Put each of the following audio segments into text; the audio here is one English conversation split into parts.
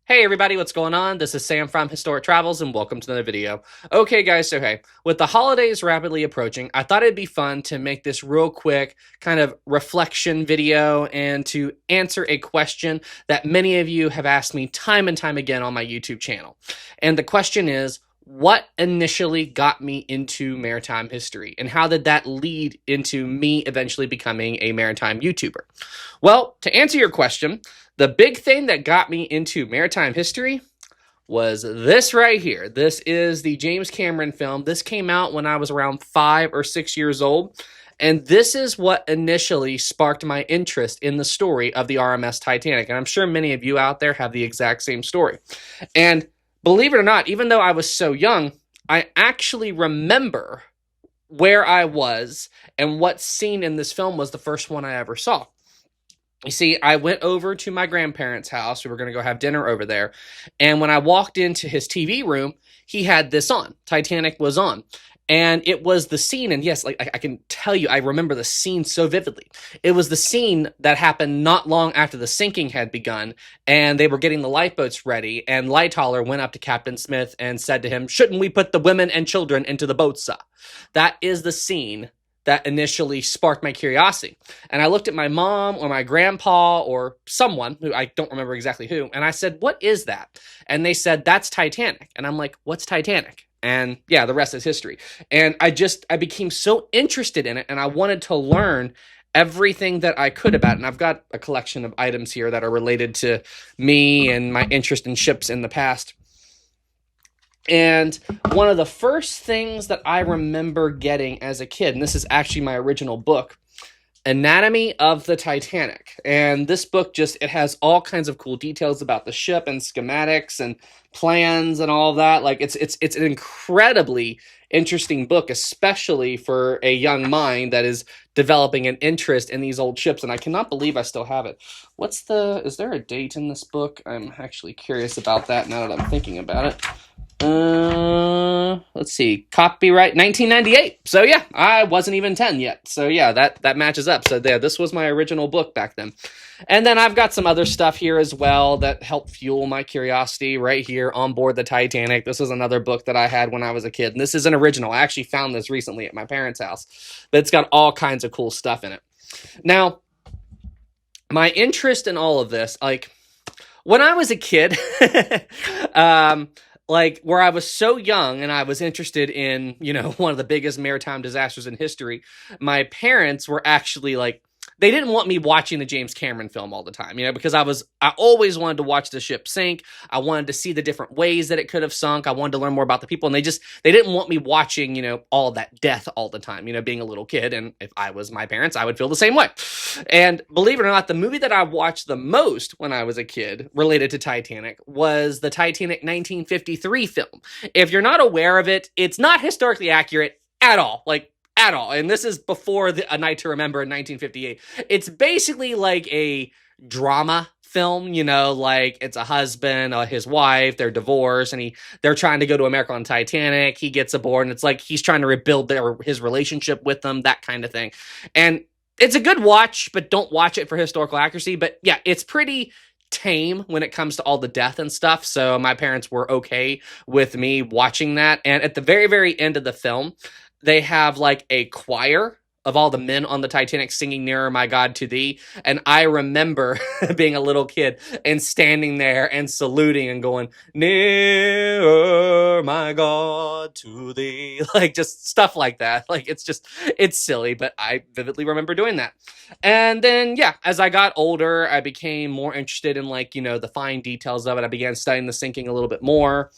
Hey everybody, what's going on? This is Sam from Historic Travels and welcome to another video. Okay guys, with the holidays rapidly approaching, I thought it'd be fun to make this real quick kind of reflection video and to answer a question that many of you have asked me time and time again on my YouTube channel. And the question is, what initially got me into maritime history and how did that lead into me eventually becoming a maritime YouTuber? Well, to answer your question, the big thing that got me into maritime history was this right here. This is the James Cameron film. This came out when I was around 5 or 6 years old. And this is what initially sparked my interest in the story of the RMS Titanic. And I'm sure many of you out there have the exact same story. And believe it or not, even though I was so young, I actually remember where I was and what scene in this film was the first one I ever saw. You see, I went over to my grandparents' house. We were going to go have dinner over there. And when I walked into his TV room, he had this on. Titanic was on. And it was the scene, and yes, like I can tell you, I remember the scene so vividly. It was the scene that happened not long after the sinking had begun, and they were getting the lifeboats ready, and Lightoller went up to Captain Smith and said to him, "Shouldn't we put the women and children into the boats, sir?" That is the scene that initially sparked my curiosity. And I looked at my mom or my grandpa or someone who I don't remember exactly who, and I said, "What is that?" And they said, "That's Titanic." And I'm like, "What's Titanic?" And yeah, the rest is history. And I became so interested in it, and I wanted to learn everything that I could about it. And I've got a collection of items here that are related to me and my interest in ships in the past. And one of the first things that I remember getting as a kid, and this is actually my original book, Anatomy of the Titanic. And this book it has all kinds of cool details about the ship and schematics and plans and all that. Like it's an incredibly interesting book, especially for a young mind that is developing an interest in these old ships. And I cannot believe I still have it. Is there a date in this book? I'm actually curious about that now that I'm thinking about it. Let's see, copyright 1998. So yeah, I wasn't even 10 yet. So yeah, that matches up. So there, this was my original book back then. And then I've got some other stuff here as well that helped fuel my curiosity right here on board the Titanic. This is another book that I had when I was a kid. And this is an original. I actually found this recently at my parents' house. But it's got all kinds of cool stuff in it. Now, my interest in all of this, like when I was a kid, like where I was so young and I was interested in, one of the biggest maritime disasters in history, my parents were actually like, they didn't want me watching the James Cameron film all the time, because I always wanted to watch the ship sink. I wanted to see the different ways that it could have sunk. I wanted to learn more about the people, and they didn't want me watching, all that death all the time, being a little kid. And if I was my parents, I would feel the same way. And believe it or not, the movie that I watched the most when I was a kid related to Titanic was the Titanic 1953 film. If you're not aware of it, it's not historically accurate at all. At all. And this is before A Night to Remember in 1958. It's basically like a drama film, like it's a husband, his wife, they're divorced, and they're trying to go to America on Titanic. He gets aboard, and it's like he's trying to rebuild his relationship with them, that kind of thing. And it's a good watch, but don't watch it for historical accuracy. But yeah, it's pretty tame when it comes to all the death and stuff. So my parents were okay with me watching that. And at the very, very end of the film, they have like a choir of all the men on the Titanic singing "Nearer, My God, to Thee." And I remember being a little kid and standing there and saluting and going, "Nearer, my God, to Thee." Like just stuff like that. Like it's silly, but I vividly remember doing that. And then, yeah, as I got older, I became more interested in the fine details of it. I began studying the sinking a little bit more.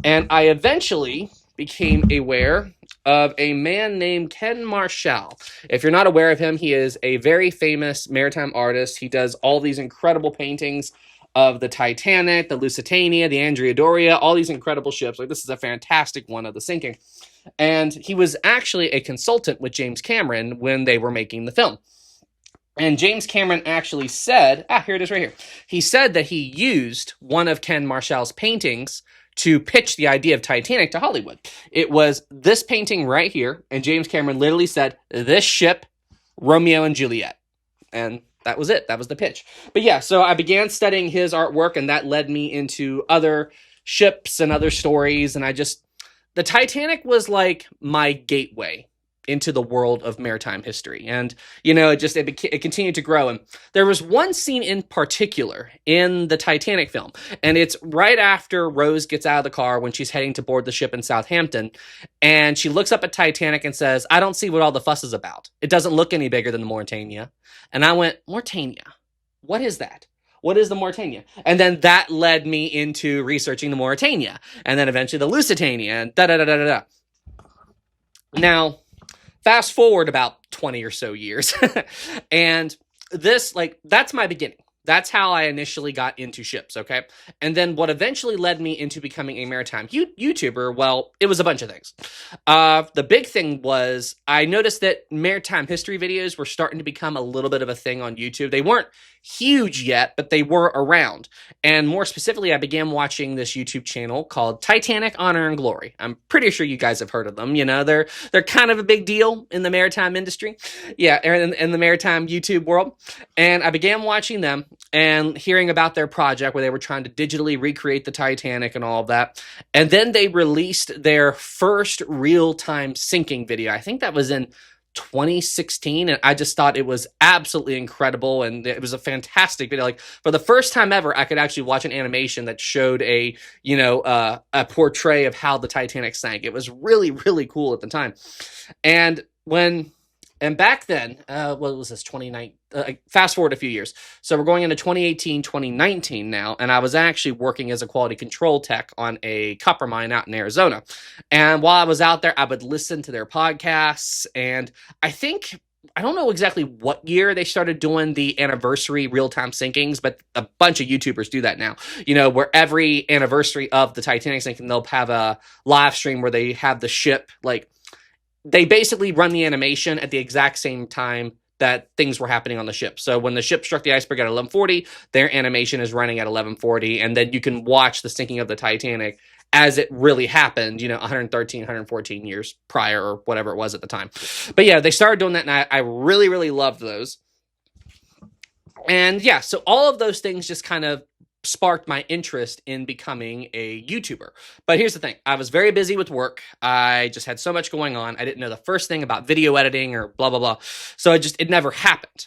And I eventually became aware of a man named Ken Marshall. If you're not aware of him, he is a very famous maritime artist. He does all these incredible paintings of the Titanic, the Lusitania, the Andrea Doria, all these incredible ships. Like, this is a fantastic one of the sinking. And he was actually a consultant with James Cameron when they were making the film. And James Cameron actually said, here it is right here. He said that he used one of Ken Marshall's paintings to pitch the idea of Titanic to Hollywood. It was this painting right here, and James Cameron literally said, "This ship, Romeo and Juliet." And that was it. That was the pitch. But yeah, so I began studying his artwork, and that led me into other ships and other stories. And the Titanic was like my gateway into the world of maritime history. And, it continued to grow. And there was one scene in particular in the Titanic film, and it's right after Rose gets out of the car when she's heading to board the ship in Southampton, and she looks up at Titanic and says, "I don't see what all the fuss is about. It doesn't look any bigger than the Mauretania." And I went, "Mauretania? What is that? What is the Mauretania?" And then that led me into researching the Mauretania, and then eventually the Lusitania, and da-da-da-da-da-da. Now, fast forward about 20 or so years, and that's my beginning. That's how I initially got into ships, okay? And then what eventually led me into becoming a maritime YouTuber, well, it was a bunch of things. The big thing was I noticed that maritime history videos were starting to become a little bit of a thing on YouTube. They weren't huge yet, but they were around. And more specifically, I began watching this YouTube channel called Titanic Honor and Glory. I'm pretty sure you guys have heard of them. They're kind of a big deal in the maritime industry. Yeah, in the maritime YouTube world. And I began watching them and hearing about their project where they were trying to digitally recreate the Titanic and all of that. And then they released their first real-time sinking video. I think that was in 2016, and I just thought it was absolutely incredible, and it was a fantastic video. Like, for the first time ever, I could actually watch an animation that showed a portray of how the Titanic sank. It was really, really cool at the time. And back then, what was this, 2019? Fast forward a few years. So we're going into 2018, 2019 now, and I was actually working as a quality control tech on a copper mine out in Arizona. And while I was out there, I would listen to their podcasts, and I don't know exactly what year they started doing the anniversary real-time syncings, but a bunch of YouTubers do that now. Where every anniversary of the Titanic sinking, they'll have a live stream where they have the ship, they basically run the animation at the exact same time that things were happening on the ship. So when the ship struck the iceberg at 11:40, their animation is running at 11:40, and then you can watch the sinking of the Titanic as it really happened, 113, 114 years prior, or whatever it was at the time. But yeah, they started doing that, and I really, really loved those. And yeah, so all of those things just kind of sparked my interest in becoming a YouTuber. But here's the thing. I was very busy with work. I just had so much going on. I didn't know the first thing about video editing or blah, blah, blah. So it never happened.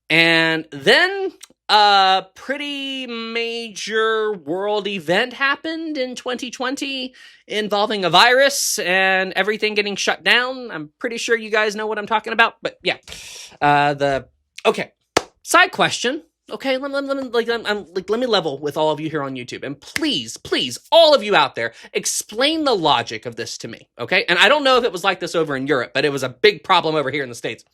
And then a pretty major world event happened in 2020 involving a virus and everything getting shut down. I'm pretty sure you guys know what I'm talking about. But yeah, okay. Side question. Okay, let me level with all of you here on YouTube. And please, all of you out there, explain the logic of this to me, okay? And I don't know if it was like this over in Europe, but it was a big problem over here in the States.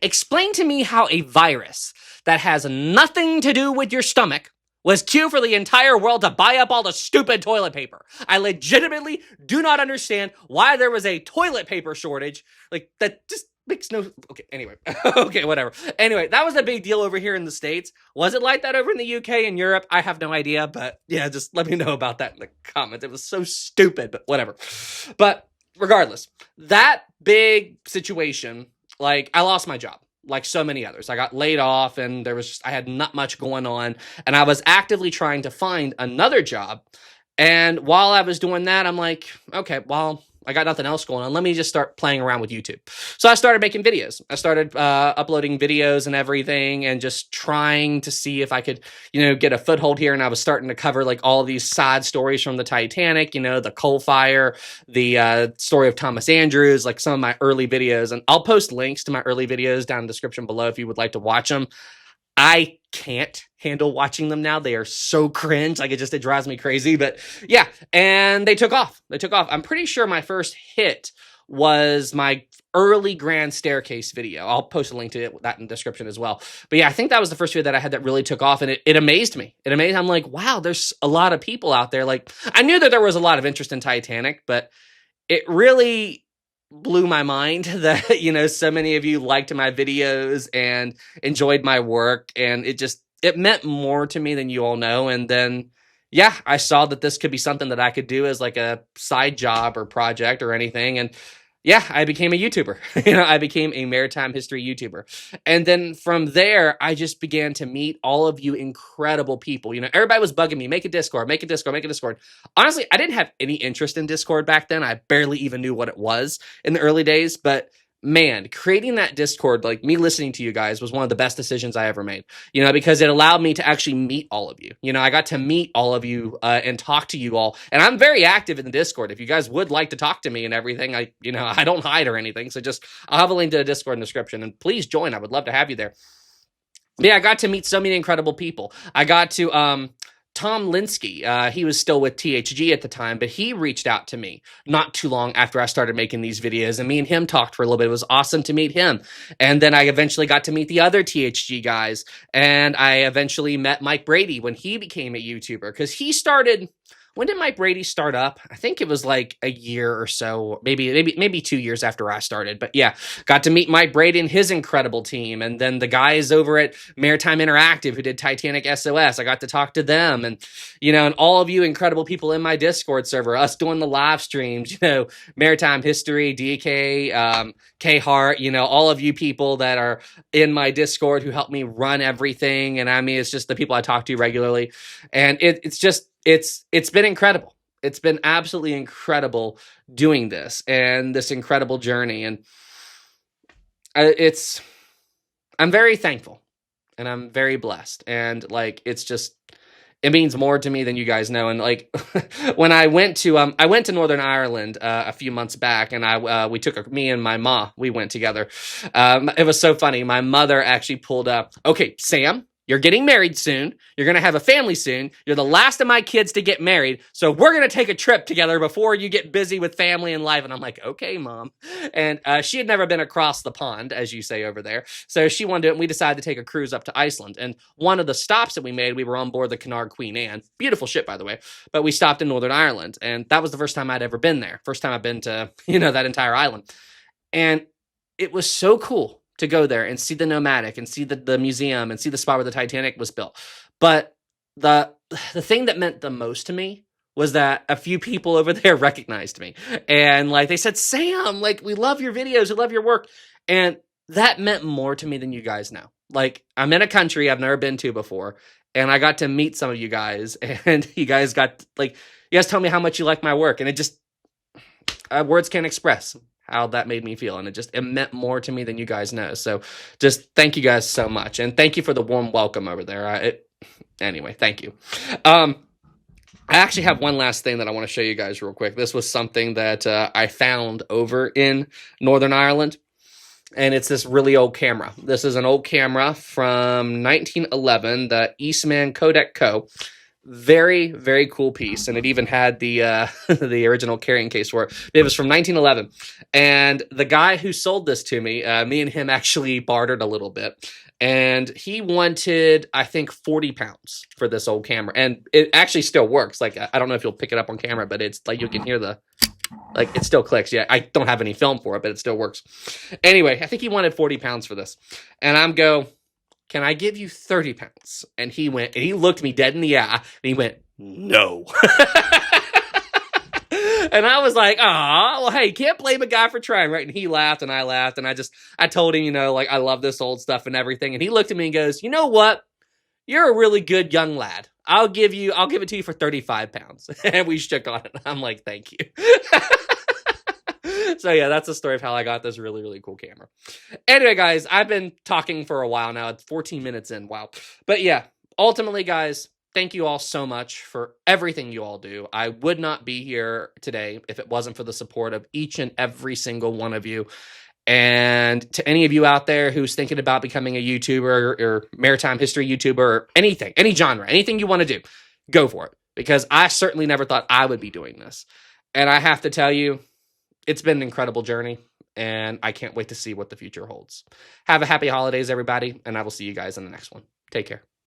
Explain to me how a virus that has nothing to do with your stomach was cue for the entire world to buy up all the stupid toilet paper. I legitimately do not understand why there was a toilet paper shortage. That just makes no... Okay, anyway. Okay, whatever. Anyway, that was a big deal over here in the States. Was it like that over in the UK and Europe? I have no idea, but yeah, just let me know about that in the comments. It was so stupid, but whatever. But regardless, that big situation, I lost my job. Like so many others. I got laid off, and I had not much going on, and I was actively trying to find another job. And while I was doing that, I'm like, okay, well, I got nothing else going on. Let me just start playing around with YouTube. So I started making videos. I started uploading videos and everything, and just trying to see if I could, get a foothold here. And I was starting to cover all of these side stories from the Titanic, the coal fire, the story of Thomas Andrews, some of my early videos. And I'll post links to my early videos down in the description below if you would like to watch them. I can't handle watching them now. They are so cringe. It drives me crazy. But yeah, and they took off. I'm pretty sure my first hit was my early grand staircase video. I'll post a link to that in the description as well. But yeah, I think that was the first video that I had that really took off, and it amazed me. I'm like, wow, there's a lot of people out there. I knew that there was a lot of interest in Titanic, but it really blew my mind that, so many of you liked my videos and enjoyed my work, and it meant more to me than you all know. And then, yeah, I saw that this could be something that I could do as a side job or project or anything. And yeah, I became a YouTuber. You know, I became a maritime history YouTuber. And then from there, I just began to meet all of you incredible people. You know, everybody was bugging me, make a Discord, make a Discord, make a Discord. Honestly, I didn't have any interest in Discord back then. I barely even knew what it was in the early days, but man, creating that Discord, like me listening to you guys, was one of the best decisions I ever made, you know, because it allowed me to actually meet all of you. You know, I got to meet all of you and talk to you all. And I'm very active in the Discord. If you guys would like to talk to me and everything, you know, I don't hide or anything. So just, I'll have a link to the Discord in the description, and please join. I would love to have you there. Yeah, I got to meet so many incredible people. I got to, Tom Linsky, he was still with THG at the time, but he reached out to me not too long after I started making these videos, and me and him talked for a little bit. It was awesome to meet him. And then I eventually got to meet the other THG guys, and I eventually met Mike Brady when he became a YouTuber, because he started... When did Mike Brady start up? I think it was like a year or so, maybe 2 years after I started. But yeah, got to meet Mike Brady and his incredible team. And then the guys over at Maritime Interactive who did Titanic SOS, I got to talk to them. And, you know, and all of you incredible people in my Discord server, us doing the live streams, you know, Maritime History, DK, K Hart, you know, all of you people that are in my Discord who help me run everything. And I mean, it's just the people I talk to regularly. And it's been incredible. It's been absolutely incredible doing this and this incredible journey. And I'm very thankful and I'm very blessed. And like, it means more to me than you guys know. And like, when I went to Northern Ireland a few months back, and me and my ma, we went together. It was so funny. My mother actually pulled up, okay, Sam, you're getting married soon. You're going to have a family soon. You're the last of my kids to get married. So we're going to take a trip together before you get busy with family and life. And I'm like, okay, Mom. And she had never been across the pond, as you say over there. So she wanted to, and we decided to take a cruise up to Iceland. And one of the stops that we made, we were on board the Cunard Queen Anne. Beautiful ship, by the way. But we stopped in Northern Ireland. And that was the first time I'd ever been there. First time I've been to, you know, that entire island. And it was so cool to go there and see the Nomadic and see the museum and see the spot where the Titanic was built. But the thing that meant the most to me was that a few people over there recognized me. And like, they said, Sam, like, we love your videos. We love your work. And that meant more to me than you guys know. Like, I'm in a country I've never been to before. And I got to meet some of you guys, and you guys told me how much you like my work. And it just, words can't express how that made me feel. And it meant more to me than you guys know. So just thank you guys so much. And thank you for the warm welcome over there. Anyway, thank you. I actually have one last thing that I want to show you guys real quick. This was something that I found over in Northern Ireland. And it's this really old camera. This is an old camera from 1911, the Eastman Kodak Co. Very, very cool piece. And it even had the the original carrying case for it. It was from 1911. And the guy who sold this to me, me and him actually bartered a little bit. And he wanted, I think, 40 pounds for this old camera. And it actually still works. Like, I don't know if you'll pick it up on camera, but it's like you can hear like, it still clicks. Yeah, I don't have any film for it, but it still works. Anyway, I think he wanted 40 pounds for this. And can I give you 30 pounds? And he looked me dead in the eye, and he went, no. And I was like, well, hey, can't blame a guy for trying, right? And he laughed, and I laughed, and I told him, you know, like, I love this old stuff and everything. And he looked at me and goes, you know what? You're a really good young lad. I'll give it to you for 35 pounds. And we shook on it. I'm like, thank you. So yeah, that's the story of how I got this really, really cool camera. Anyway, guys, I've been talking for a while now. It's 14 minutes in. Wow. But yeah, ultimately, guys, thank you all so much for everything you all do. I would not be here today if it wasn't for the support of each and every single one of you. And to any of you out there who's thinking about becoming a YouTuber or maritime history YouTuber or anything, any genre, anything you want to do, go for it. Because I certainly never thought I would be doing this. And I have to tell you, it's been an incredible journey, and I can't wait to see what the future holds. Have a happy holidays, everybody, and I will see you guys in the next one. Take care.